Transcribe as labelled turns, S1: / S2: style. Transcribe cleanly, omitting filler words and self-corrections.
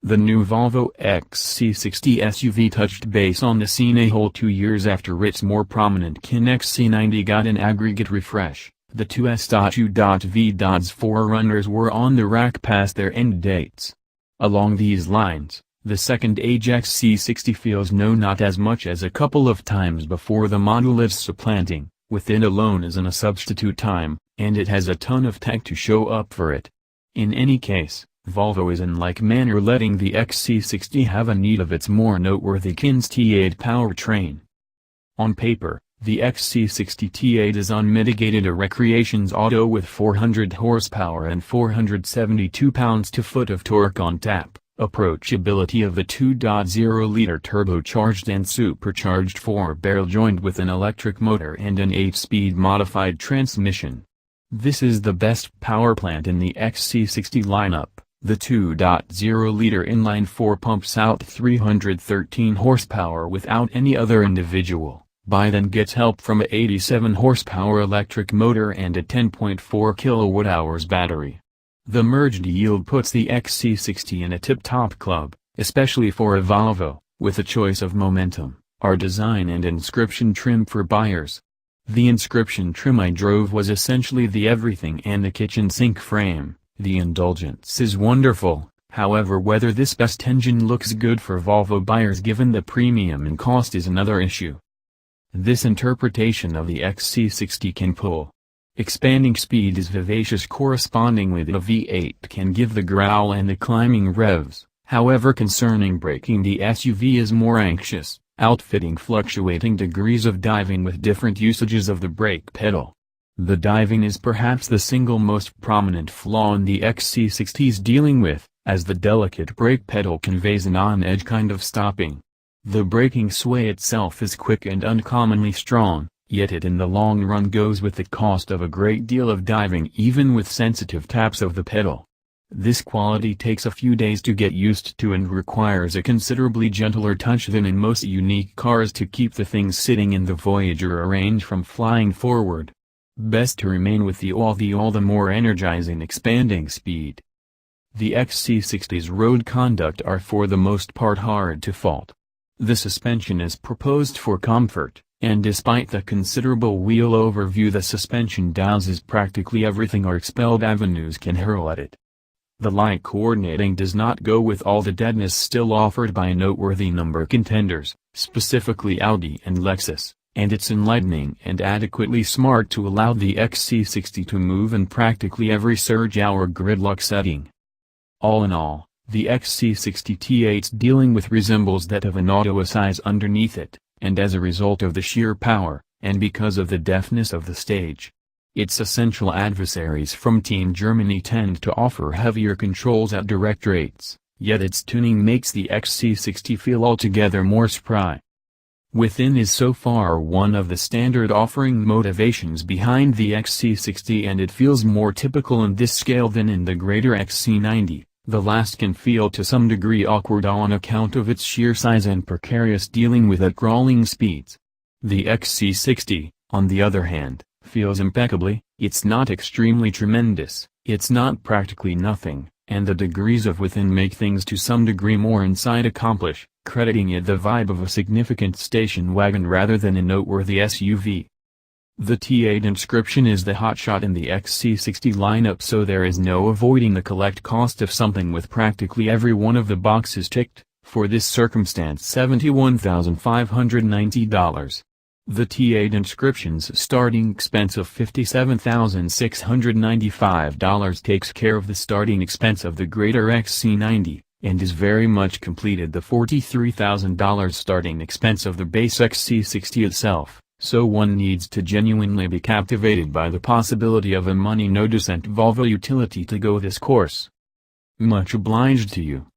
S1: The new Volvo XC60 SUV touched base on the scene a whole 2 years after its more prominent kin XC90 got an aggregate refresh. The two S.2.V.'s forerunners were on the rack past their end dates. Along these lines, the second-age XC60 feels no not as much as a couple of times before the model is supplanting, with it alone as in a substitute time, and it has a ton of tech to show up for it. In any case, Volvo is in like manner letting the XC60 have a need of its more noteworthy kin's T8 powertrain. On paper, the XC60 T8 is unmitigated a recreations auto with 400 horsepower and 472 pounds-to-foot of torque on tap, approachability of the 2.0-liter turbocharged and supercharged 4-barrel joined with an electric motor and an 8-speed modified transmission. This is the best power plant in the XC60 lineup. The 2.0-liter inline-4 pumps out 313 horsepower without any other individual. Then gets help from a 87 horsepower electric motor and a 10.4 kWh battery. The merged yield puts the XC60 in a tip-top club, especially for a Volvo, with a choice of momentum, R design and inscription trim for buyers. The inscription trim I drove was essentially the everything and the kitchen sink frame. The indulgence is wonderful, however whether this best engine looks good for Volvo buyers given the premium and cost is another issue. This interpretation of the XC60 can pull. Expanding speed is vivacious correspondingly the V8 can give the growl and the climbing revs, however concerning braking the SUV is more anxious, outfitting fluctuating degrees of diving with different usages of the brake pedal. The diving is perhaps the single most prominent flaw in the XC60's dealing with, as the delicate brake pedal conveys an on-edge kind of stopping. The braking sway itself is quick and uncommonly strong, yet it in the long run goes with the cost of a great deal of diving even with sensitive taps of the pedal. This quality takes a few days to get used to and requires a considerably gentler touch than in most unique cars to keep the things sitting in the Voyager range from flying forward. Best to remain with the all the more energizing expanding speed. The XC60's road conduct are for the most part hard to fault. The suspension is proposed for comfort, and despite the considerable wheel overview the suspension douses practically everything our expelled avenues can hurl at it. The light coordinating does not go with all the deadness still offered by noteworthy number contenders, specifically Audi and Lexus, and it's enlightening and adequately smart to allow the XC60 to move in practically every surge-hour gridlock setting. All in all, the XC60 T8's dealing with resembles that of an auto a size underneath it, and as a result of the sheer power, and because of the deftness of the stage. Its essential adversaries from Team Germany tend to offer heavier controls at direct rates, yet its tuning makes the XC60 feel altogether more spry. Within is so far one of the standard offering motivations behind the XC60 and it feels more typical in this scale than in the greater XC90. The last can feel to some degree awkward on account of its sheer size and precarious dealing with at crawling speeds. The XC60, on the other hand, feels impeccably, it's not extremely tremendous, it's not practically nothing, and the degrees of within make things to some degree more inside accomplish, crediting it the vibe of a significant station wagon rather than a noteworthy SUV. The T8 Inscription is the hotshot in the XC60 lineup, so there is no avoiding the collect cost of something with practically every one of the boxes ticked, for this circumstance $71,590. The T8 Inscription's starting expense of $57,695 takes care of the starting expense of the greater XC90, and is very much completed the $43,000 starting expense of the base XC60 itself. So one needs to genuinely be captivated by the possibility of a money no dissent Volvo utility to go this course. Much obliged to you.